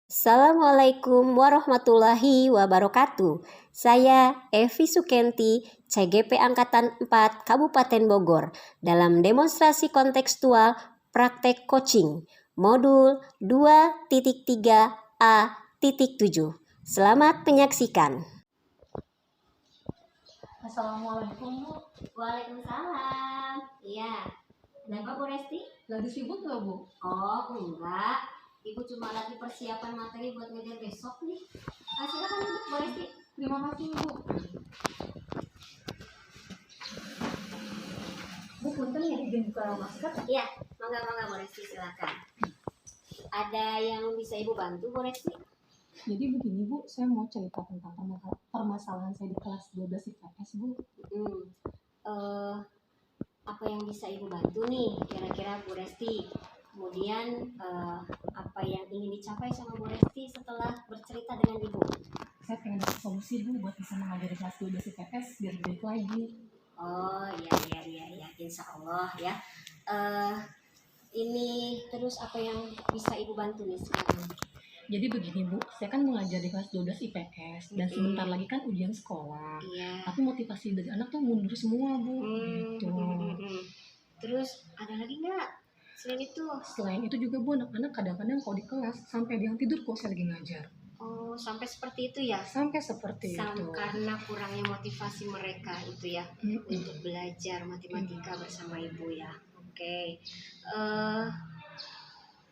Assalamualaikum warahmatullahi wabarakatuh. Saya Evi Sukenti, CGP Angkatan 4 Kabupaten Bogor, dalam demonstrasi kontekstual praktek coaching modul 2.3A.7. Selamat menyaksikan. Assalamualaikum, Bu. Waalaikumsalam. Iya. Kenapa Bu Resti? Lagi sibuk nggak, Bu? Oh, enggak. Ibu cuma lagi persiapan materi buat ngajar besok nih. Silakan duduk Bu Resti. Terima kasih, Bu. Bu, punten ya izin buka masker. Iya, mangga Bu Resti, silakan. Ada yang bisa Ibu bantu Bu Resti? Jadi begini, Bu, saya mau cerita tentang permasalahan saya di kelas 12 IPS, Bu. Apa yang bisa Ibu bantu nih kira-kira Bu Resti? Kemudian apa yang ingin dicapai sama Bu Resti setelah bercerita dengan Ibu? Saya pengen dapat solusi, Bu, buat bisa mengajari kelas 12 IPS biar lebih baik lagi. Oh, iya, insya Allah ya. Ini terus apa yang bisa Ibu bantu nih sekarang? Jadi begini, Bu, saya kan mengajar di kelas 12 IPS dan sebentar lagi kan ujian sekolah. Iya. Tapi motivasi dari anak tuh mundur semua, Bu. Gitu. Terus ada lagi nggak selain itu? Selain itu juga, Bu, anak-anak kadang-kadang kalau di kelas sampai dia tidur kok saya lagi ngajar. Oh, sampai seperti itu ya? Sampai seperti itu. Karena kurangnya motivasi mereka itu ya, untuk belajar matematika bersama Ibu ya. Oke.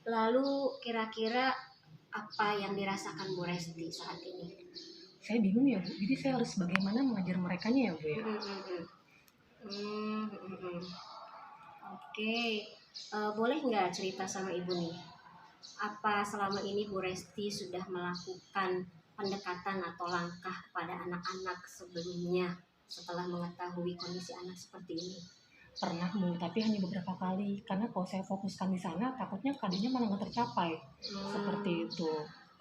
Lalu kira-kira apa yang dirasakan Bu Resti saat ini? Saya bingung ya, Bu. Jadi saya harus bagaimana mengajar merekanya ya, Bu ya? Oke. Boleh nggak cerita sama Ibu nih? Apa selama ini Bu Resti sudah melakukan pendekatan atau langkah kepada anak-anak sebelumnya setelah mengetahui kondisi anak seperti ini? Pernah, Bu, tapi hanya beberapa kali. Karena kalau saya fokuskan di sana, takutnya kadangnya malah nggak tercapai. Seperti itu.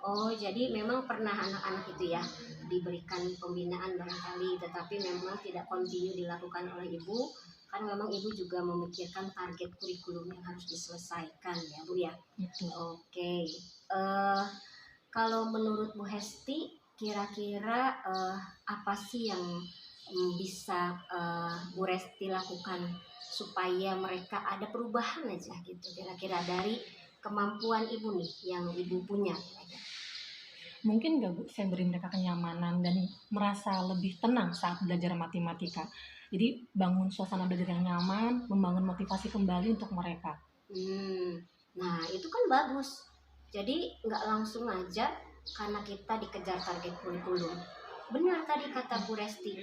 Oh, jadi memang pernah anak-anak itu ya diberikan pembinaan barangkali, tetapi memang tidak kontinu dilakukan oleh Ibu, karena memang Ibu juga memikirkan target kurikulum yang harus diselesaikan ya, Bu ya. Itu. Oke. Kalau menurut Bu Hesti, kira-kira apa sih yang bisa Bu Resti lakukan supaya mereka ada perubahan aja gitu, kira-kira dari kemampuan Ibu nih yang Ibu punya kira-kira? Mungkin nggak, Bu, saya beri mereka kenyamanan dan merasa lebih tenang saat belajar matematika. Jadi bangun suasana belajar yang nyaman, membangun motivasi kembali untuk mereka. Nah, itu kan bagus. Jadi nggak langsung aja karena kita dikejar target kurikulum. Benar tadi kata Bu Resti.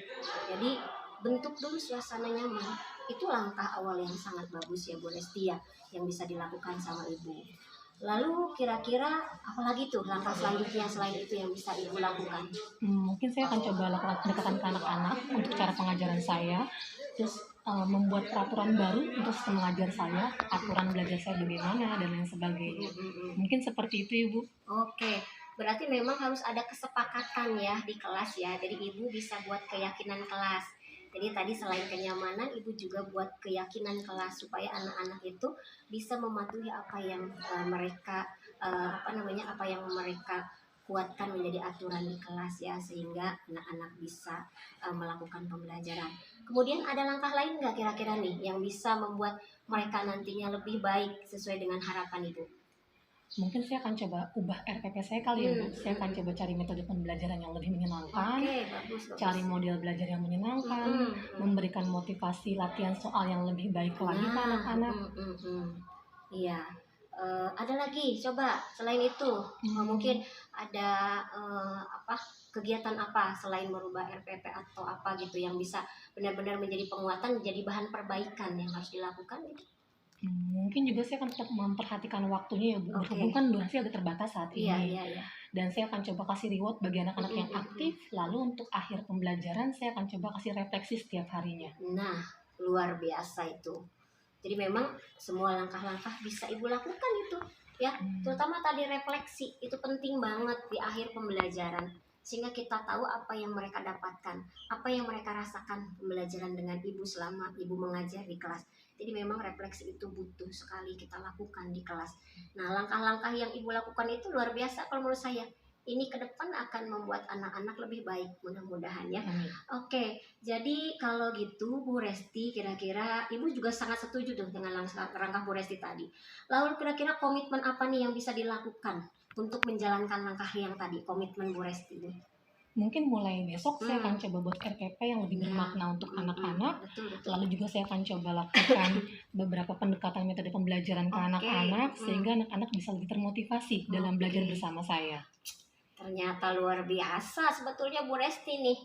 Jadi bentuk dulu suasana nyaman. Itu langkah awal yang sangat bagus ya Bu Resti ya, yang bisa dilakukan sama Ibu. Lalu kira-kira apalagi tuh langkah selanjutnya selain itu yang bisa Ibu lakukan? Mungkin saya akan coba lakukan pendekatan ke anak-anak untuk cara pengajaran saya. Terus membuat peraturan baru untuk sistem mengajar saya, aturan belajar saya bagaimana dan lain sebagainya. Mungkin seperti itu, Ibu. Oke, berarti memang harus ada kesepakatan ya di kelas ya. Jadi Ibu bisa buat keyakinan kelas. Jadi tadi selain kenyamanan, Ibu juga buat keyakinan kelas supaya anak-anak itu bisa mematuhi apa yang mereka apa yang mereka kuatkan menjadi aturan di kelas ya, sehingga anak-anak bisa melakukan pembelajaran. Kemudian ada langkah lain nggak kira-kira nih yang bisa membuat mereka nantinya lebih baik sesuai dengan harapan Ibu? Mungkin saya akan coba ubah RPP saya kali ya, Bu. Saya akan coba cari metode pembelajaran yang lebih menyenangkan, bagus. cari model belajar yang menyenangkan, memberikan motivasi latihan soal yang lebih baik lagi ke anak-anak. Iya. Ada lagi, coba selain itu mungkin ada kegiatan apa selain merubah RPP atau apa gitu yang bisa benar-benar menjadi penguatan, menjadi bahan perbaikan yang harus dilakukan gitu? Mungkin juga saya akan tetap memperhatikan waktunya ya, Bu. Berhubung kan durasi agak terbatas saat ini. Iya. Dan saya akan coba kasih reward bagi anak-anak yang aktif. Lalu untuk akhir pembelajaran saya akan coba kasih refleksi setiap harinya. Nah, luar biasa itu. Jadi memang semua langkah-langkah bisa Ibu lakukan itu ya. Terutama tadi refleksi itu penting banget di akhir pembelajaran, sehingga kita tahu apa yang mereka dapatkan, apa yang mereka rasakan pembelajaran dengan Ibu selama Ibu mengajar di kelas. Jadi memang refleksi itu butuh sekali kita lakukan di kelas. Nah, langkah-langkah yang Ibu lakukan itu luar biasa kalau menurut saya. Ini ke depan akan membuat anak-anak lebih baik, mudah-mudahan ya. Amin. Oke, jadi kalau gitu Bu Resti, kira-kira Ibu juga sangat setuju tuh dengan langkah Bu Resti tadi. Lalu kira-kira komitmen apa nih yang bisa dilakukan untuk menjalankan langkah yang tadi, komitmen Bu Resti ini? Mungkin mulai besok saya akan coba buat RPP yang lebih bermakna untuk anak-anak. Betul. Lalu juga saya akan coba lakukan beberapa pendekatan metode pembelajaran ke anak-anak sehingga anak-anak bisa lebih termotivasi dalam belajar bersama saya. Ternyata luar biasa sebetulnya Bu Resti nih.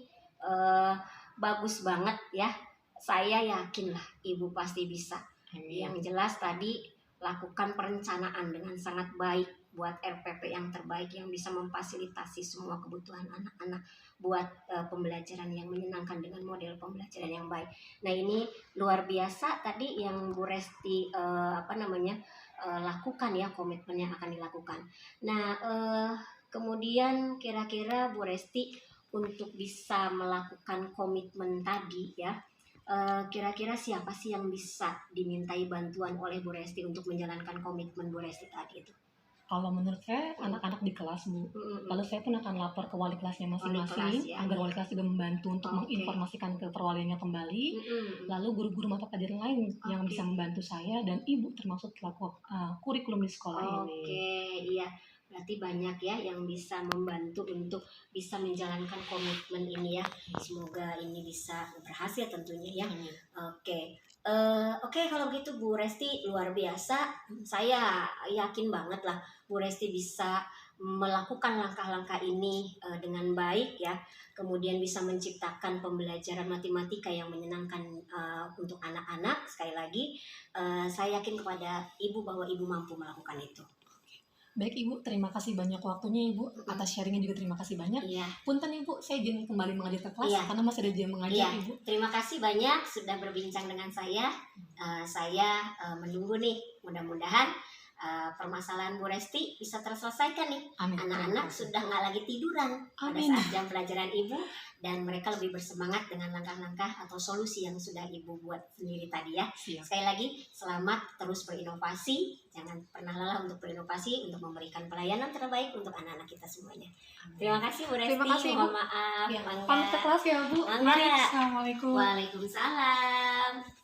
Bagus banget ya. Saya yakin lah Ibu pasti bisa. Yang jelas tadi lakukan perencanaan dengan sangat baik buat RPP yang terbaik yang bisa memfasilitasi semua kebutuhan anak-anak buat pembelajaran yang menyenangkan dengan model pembelajaran yang baik. Nah, ini luar biasa tadi yang Bu Resti lakukan ya, komitmen yang akan dilakukan. Nah, kemudian kira-kira Bu Resti untuk bisa melakukan komitmen tadi ya, kira-kira siapa sih yang bisa dimintai bantuan oleh Bu Resti untuk menjalankan komitmen Bu Resti tadi itu? Kalau menurut saya anak-anak di kelas Bu, lalu saya pun akan lapor ke wali kelasnya masing-masing agar wali kelas juga membantu untuk menginformasikan ke perwaliannya kembali. Lalu guru-guru mata pelajaran lain yang bisa membantu saya dan Ibu termasuk pelaku kurikulum di sekolah ini. Oke, iya. Berarti banyak ya yang bisa membantu untuk bisa menjalankan komitmen ini ya. Semoga ini bisa berhasil tentunya ya. Oke, kalau gitu Bu Resti luar biasa. Saya yakin banget lah Bu Resti bisa melakukan langkah-langkah ini dengan baik ya. Kemudian bisa menciptakan pembelajaran matematika yang menyenangkan untuk anak-anak. Sekali lagi, saya yakin kepada Ibu bahwa Ibu mampu melakukan itu. Baik Ibu, terima kasih banyak waktunya Ibu, atas sharingnya juga terima kasih banyak. Punten Ibu, saya izin kembali mengajar ke kelas karena masih ada jam mengajar Ibu. Terima kasih banyak sudah berbincang dengan saya. Saya menunggu nih, mudah-mudahan permasalahan Bu Resti bisa terselesaikan nih. Anak-anak sudah nggak lagi tiduran pada saat jam pelajaran Ibu dan mereka lebih bersemangat dengan langkah-langkah atau solusi yang sudah Ibu buat sendiri tadi ya. Sekali lagi, selamat terus berinovasi. Jangan pernah lelah untuk berinovasi, untuk memberikan pelayanan terbaik untuk anak-anak kita semuanya. Terima kasih Bu Resti. Terima kasih, mohon maaf. Pamit ke kelas ya Bu. Mari. Assalamualaikum. Waalaikumsalam.